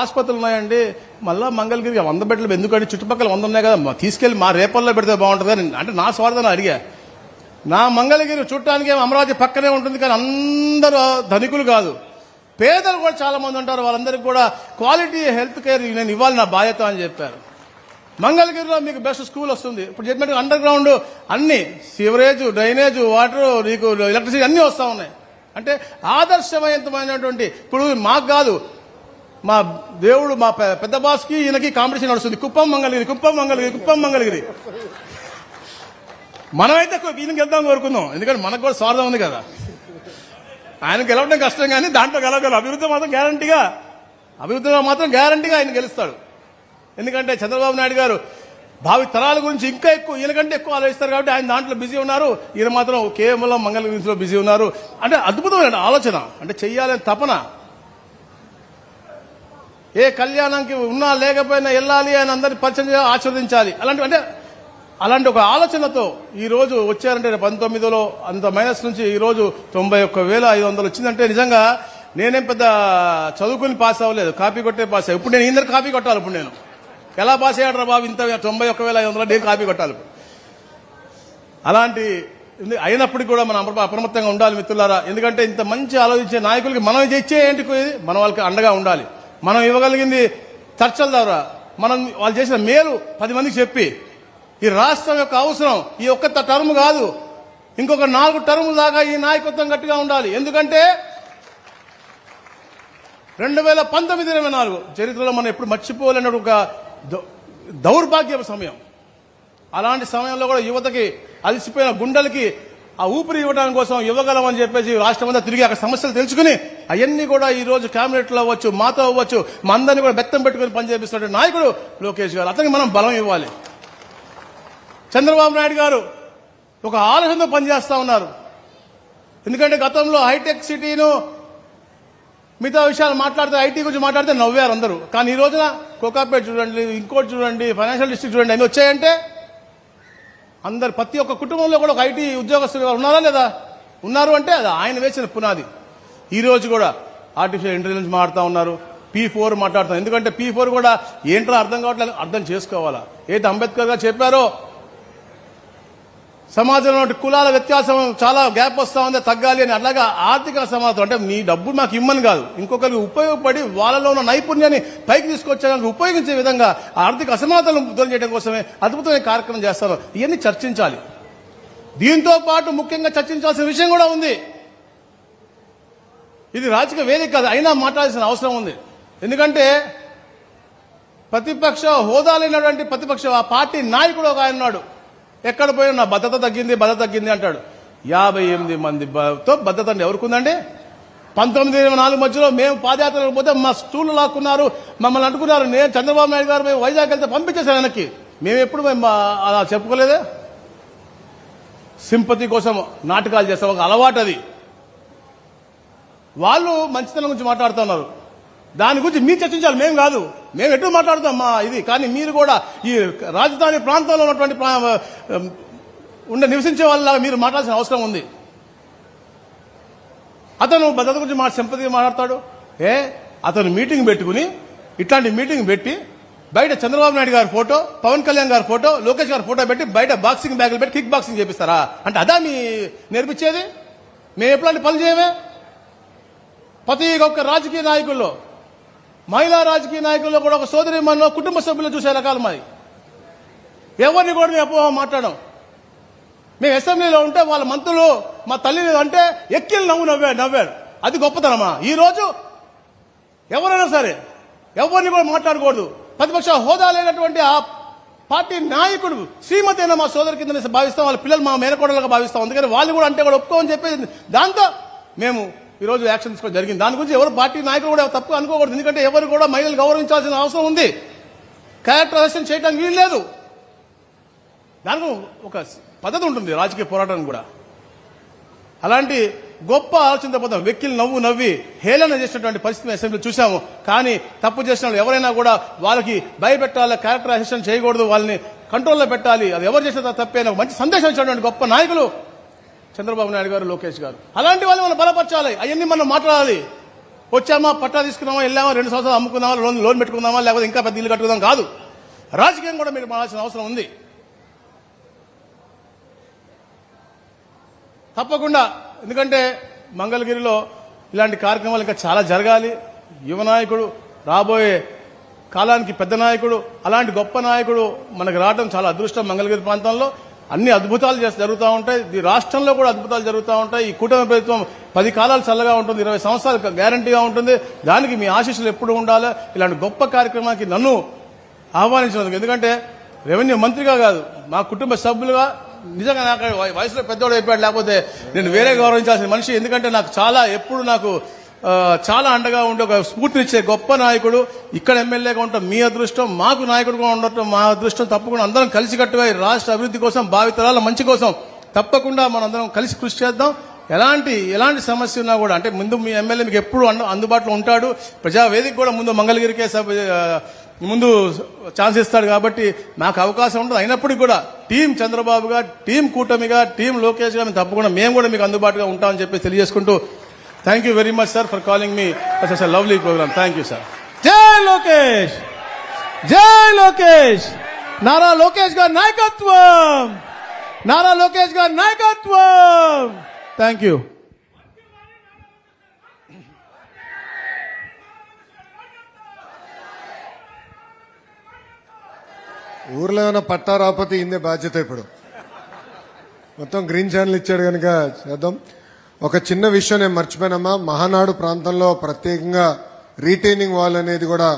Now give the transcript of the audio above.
ఆసుపత్రులు ఉన్నాయండి, మళ్ళా మంగళగిరికి 100 బెడ్లు ఎందుకంటే చుట్టుపక్కల 100 ఉన్నాయి కదా, తీసుకెళ్లి మా రేపల్లో పెడితే బాగుంటుందని అంటే నా స్వార్థం అడిగా. నా మంగళగిరి చుట్టానికి అమరావతి పక్కనే ఉంటుంది, కానీ అందరూ ధనికులు కాదు, పేదలు కూడా చాలా మంది ఉంటారు. వాళ్ళందరికీ కూడా క్వాలిటీ హెల్త్ కేర్ నేను ఇవ్వాలి, నా బాధ్యత అని చెప్పారు. మంగళగిరిలో మీకు బెస్ట్ స్కూల్ వస్తుంది. ఇప్పుడు చెప్పినట్టు అండర్ గ్రౌండ్ అన్ని సివరేజ్, డ్రైనేజ్, వాటర్, నీకు ఎలక్ట్రిసిటీ అన్నీ వస్తూ ఉన్నాయి. అంటే ఆదర్శవంతమైనటువంటి, ఇప్పుడు మాకు కాదు, మా దేవుడు మా పెద్ద బాస్కి ఈయనకి కాంపిటీషన్ నడుస్తుంది. కుప్పం మంగళగిరి, కుప్పం మంగళగిరి, కుప్పం మంగళగిరి. మనమైతే ఈయనకి వెళ్దాం కోరుకుందాం, ఎందుకంటే మనకు కూడా స్వార్థం ఉంది కదా. ఆయన గెలవడం కష్టం, కానీ దాంట్లో గెలవగలరు. అభివృద్ధిలో మాత్రం గ్యారంటీగా ఆయన గెలుస్తాడు. ఎందుకంటే చంద్రబాబు నాయుడు గారు భావి తరాల గురించి ఇంకా ఎక్కువ, ఈయనకంటే ఎక్కువ ఆలోచిస్తారు కాబట్టి ఆయన దాంట్లో బిజీ ఉన్నారు. ఈయన మాత్రం కేవలం మంగళగిరిలో బిజీ ఉన్నారు. అంటే అద్భుతమైన ఆలోచన, అంటే చెయ్యాలని తపన. ఏ కళ్యాణంకి ఉన్నా లేకపోయినా వెళ్ళాలి అని అందరినీ పరిచయం ఆస్వాదించాలి. అలాంటి ఒక ఆలోచనతో ఈ రోజు వచ్చారంటే 19లో అంత మైనస్ నుంచి ఈ రోజు 91,500 వచ్చిందంటే నిజంగా నేనేం పెద్ద చదువుకుని పాస్ అవ్వలేదు, కాపీ కొట్టే పాస్ అయ్యి. ఇప్పుడు నేను ఇందరు కాపీ కొట్టాలి. ఇప్పుడు నేను ఎలా పాస్ అయ్యాడు రా బాబు, ఇంత 91,500 నేను కాపీ కొట్టాలి. అలాంటి అయినప్పటికీ కూడా మనం అప్రమత్తంగా ఉండాలి మిత్రులారా. ఎందుకంటే ఇంత మంచి ఆలోచించే నాయకులకి మనం ఇచ్చే ఏంటి, మన వాళ్ళకి అండగా ఉండాలి. మనం ఇవ్వగలిగింది చర్చల ద్వారా, మనం వాళ్ళు చేసిన మేలు 10 మందికి చెప్పి, ఈ రాష్ట్రం యొక్క అవసరం ఈ ఒక్క టర్మ్ కాదు, ఇంకొక 4 టర్ముల దాకా ఈ నాయకత్వం గట్టిగా ఉండాలి. ఎందుకంటే 2019-24 చరిత్రలో మనం ఎప్పుడు మర్చిపోలేని ఒక దౌర్భాగ్య సమయం. అలాంటి సమయంలో కూడా యువతకి అలసిపోయిన గుండెలకి ఆ ఊపిరి ఇవ్వడానికి కోసం ఇవ్వగలమని చెప్పేసి రాష్ట్రం అంతా తిరిగి అక్కడ సమస్యలు తెలుసుకుని అవన్నీ కూడా ఈ రోజు కేబినెట్ లో అవ్వచ్చు, మాతో అవ్వచ్చు, మా అందరినీ కూడా బెత్తం పెట్టుకుని పనిచేపిస్తున్న నాయకుడు లోకేష్ గారు. అతనికి మనం బలం ఇవ్వాలి. చంద్రబాబు నాయుడు గారు ఒక ఆలోచనతో పనిచేస్తా ఉన్నారు. ఎందుకంటే గతంలో హైటెక్ సిటీను మిగతా విషయాలు మాట్లాడితే, ఐటీ గురించి మాట్లాడితే నవ్వారు అందరూ. కానీ ఈ రోజున కోకాపేట చూడండి, ఇంకోటి చూడండి, ఫైనాన్షియల్ డిస్ట్రిక్ట్ చూడండి, అన్ని వచ్చాయంటే అందరు ప్రతి ఒక్క కుటుంబంలో కూడా ఒక ఐటీ ఉద్యోగస్తులు ఉన్నారా లేదా? ఉన్నారు. అంటే అది ఆయన వేసిన పునాది. ఈ రోజు కూడా ఆర్టిఫిషియల్ ఇంటెలిజెన్స్ మాట్లాడుతూ ఉన్నారు, P4 మాట్లాడుతాం. ఎందుకంటే P4 కూడా ఏంటో అర్థం కావట్లేదు, అర్థం చేసుకోవాలా. ఏదైతే అంబేద్కర్ గారు చెప్పారో సమాజంలో కులాల వ్యత్యాసం చాలా గ్యాప్ వస్తా ఉంది, తగ్గాలి అని. అట్లాగా ఆర్థిక సమానత్వం, అంటే నీ డబ్బు మాకు ఇమ్మని కాదు, ఇంకొకరికి ఉపయోగపడి వాళ్ళలో ఉన్న నైపుణ్యాన్ని పైకి తీసుకొచ్చడానికి ఉపయోగించే విధంగా ఆర్థిక అసమానతలను దూరం చేయడం కోసమే అద్భుతమైన కార్యక్రమం చేస్తారు. ఇవన్నీ చర్చించాలి. దీంతో పాటు ముఖ్యంగా చర్చించాల్సిన విషయం కూడా ఉంది. ఇది రాజకీయ వేదిక కాదు, అయినా మాట్లాడాల్సిన అవసరం ఉంది. ఎందుకంటే ప్రతిపక్ష హోదా లేనటువంటి ప్రతిపక్ష ఆ పార్టీ నాయకుడు ఒక ఆయన ఉన్నాడు. ఎక్కడ పోయినా నా భద్రత తగ్గింది అంటాడు. 58 మందితో భద్రత ఎవరికి ఉందండి? 1924 మధ్యలో మేము పాదయాత్రలకు పోతే మా స్టూళ్లు లాక్కున్నారు, మమ్మల్ని అంటుకున్నారు. నేను చంద్రబాబు నాయుడు గారు మేము వైజాగ్ వెళ్తే పంపించేశాను వెనక్కి. మేము ఎప్పుడు అలా చెప్పుకోలేదే. సింపతి కోసం నాటకాలు చేస్తాం, ఒక అలవాటు అది. వాళ్ళు మంచితనం గురించి మాట్లాడుతున్నారు, దాని గురించి మీరు చర్చించాలి, మేము కాదు. మేము ఎటు మాట్లాడుతాం మా ఇది. కానీ మీరు కూడా ఈ రాజధాని ప్రాంతంలో ఉన్నటువంటి నివసించే వాళ్ళ మీరు మాట్లాడాల్సిన అవసరం ఉంది. అతను భద్రత గురించి సింపతిగా మాట్లాడతాడు. అతను మీటింగ్ పెట్టుకుని, ఇట్లాంటి మీటింగ్ పెట్టి బయట చంద్రబాబు నాయుడు గారి ఫోటో, పవన్ కళ్యాణ్ గారి ఫోటో, లోకేష్ గారి ఫోటో పెట్టి బయట బాక్సింగ్ బ్యాగులు పెట్టి కిక్ బాక్సింగ్ చేపిస్తారా? అంటే అదా మీ నేర్పించేది? మేము ఎప్పుడంటే పనులు చేయమే. ప్రతి ఒక్క రాజకీయ నాయకుల్లో, మహిళా రాజకీయ నాయకుల్లో కూడా ఒక సోదరి మనలో కుటుంబ సభ్యులు చూసే రకాలు మాది. ఎవరిని కూడా మేము అపోహ మాట్లాడడం. మేము అసెంబ్లీలో ఉంటే వాళ్ళ మంత్రులు మా తల్లి అంటే ఎక్కిలు నవ్వాడు. అది గొప్పతనమా? ఈ రోజు ఎవరైనా సరే ఎవరిని కూడా మాట్లాడకూడదు. ప్రతిపక్ష హోదా లేనటువంటి ఆ పార్టీ నాయకుడు శ్రీమతి అయినా మా సోదరి కింద భావిస్తాం, వాళ్ళ పిల్లలు మా మేనకోడలుగా భావిస్తాం. అందుకని వాళ్ళు కూడా అంటే కూడా ఒప్పుకోమని చెప్పేసి దాంతో మేము ఈ రోజు యాక్షన్ తీసుకోవడం జరిగింది. దాని గురించి ఎవరు పార్టీ నాయకులు కూడా తప్పు అనుకోకూడదు. ఎందుకంటే ఎవరు కూడా మహిళలు గౌరవించాల్సిన అవసరం ఉంది. క్యారెక్టర్ అరెస్ట్ చేయడానికి వీలు లేదు. దానికి ఒక పద్ధతి ఉంటుంది రాజకీయ పోరాటం కూడా. అలాంటి గొప్ప ఆలోచనతో పోతాం. వెక్కిలు నవ్వి హేళన చేసినటువంటి పరిస్థితిని అసెంబ్లీ చూసాము. కానీ తప్పు చేసిన వాళ్ళు ఎవరైనా కూడా వాళ్ళకి భయపెట్టాలి, క్యారెక్టర్ అరెస్ట్ చేయకూడదు, వాళ్ళని కంట్రోల్లో పెట్టాలి. అది ఎవరు చేసినా తప్పేనా మంచి సందేశం ఇచ్చినటువంటి గొప్ప నాయకులు చంద్రబాబు నాయుడు గారు, లోకేష్ గారు. అలాంటి వాళ్ళు మనం బలపరచాలి, అవన్నీ మనం మాట్లాడాలి. వచ్చామా పట్టా తీసుకున్నామా వెళ్ళామా 2 సంవత్సరాలు అమ్ముకుందామా లోన్ పెట్టుకుందామా లేకపోతే ఇంకా పెద్ద ఇల్లు కట్టుకుందాం కాదు. రాజకీయం కూడా మీరు మారాల్సిన అవసరం ఉంది. తప్పకుండా. ఎందుకంటే మంగళగిరిలో ఇలాంటి కార్యక్రమాలు ఇంకా చాలా జరగాలి. యువ నాయకుడు, రాబోయే కాలానికి పెద్ద నాయకుడు, అలాంటి గొప్ప నాయకుడు మనకు రావడం చాలా అదృష్టం. మంగళగిరి ప్రాంతంలో అన్ని అద్భుతాలు జరుగుతూ ఉంటాయి. ఈ రాష్ట్రంలో కూడా అద్భుతాలు జరుగుతూ ఉంటాయి. ఈ కూటమి ప్రభుత్వం 10 కాలాలు చల్లగా ఉంటుంది, 20 సంవత్సరాలు గ్యారంటీగా ఉంటుంది. దానికి మీ ఆశీస్సులు ఎప్పుడు ఉండాలి. ఇలాంటి గొప్ప కార్యక్రమానికి నన్ను ఆహ్వానించినందుకు, ఎందుకంటే రెవెన్యూ మంత్రిగా కాదు, మా కుటుంబ సభ్యులుగా నిజంగా నాకు వయసులో పెద్దోడు అయిపోయాడు, లేకపోతే నేను వేరే గౌరవించాల్సిన మనిషి. ఎందుకంటే నాకు ఎప్పుడు నాకు చాలా అండగా ఉండే ఒక స్ఫూర్తినిచ్చే గొప్ప నాయకుడు. ఇక్కడ ఎమ్మెల్యేగా ఉండటం మీ అదృష్టం, మాకు నాయకుడుగా ఉండటం మా అదృష్టం. తప్పకుండా అందరం కలిసికట్టుగా ఈ రాష్ట్ర అభివృద్ధి కోసం, భావితరాల మంచి కోసం తప్పకుండా మనం అందరం కలిసి కృషి చేద్దాం. ఎలాంటి సమస్య ఉన్నా కూడా, అంటే ముందు మీ ఎమ్మెల్యే మీకు ఎప్పుడు అందుబాటులో ఉంటాడు. ప్రజావేదిక కూడా ముందు మంగళగిరికే ముందు ఛాన్స్ ఇస్తాడు. కాబట్టి నాకు అవకాశం ఉండదు. అయినప్పటికీ కూడా టీం చంద్రబాబుగా, టీం కూటమిగా, టీం లోకేష్ గా తప్పకుండా మేము కూడా మీకు అందుబాటుగా ఉంటామని చెప్పి తెలియజేసుకుంటూ, thank you very much sir for calling me such a lovely programme. Thank you sir. జై లోకేష్, జై లోకేష్. నారా లోకేష్ గారి నాయకత్వం, నారా లోకేష్ గారి నాయకత్వం. Thank you. ఊర్లో ఏమైనా పట్టా రాకపోతే ఇందే బాధ్యత. ఇప్పుడు మొత్తం గ్రీన్ ఛానల్ ఇచ్చాడు కనుక చేద్దాం. ఒక చిన్న విషయం నేను మర్చిపోయినమ్మా, మహానాడు ప్రాంతంలో ప్రత్యేకంగా రీటైనింగ్ వాల్ అనేది కూడా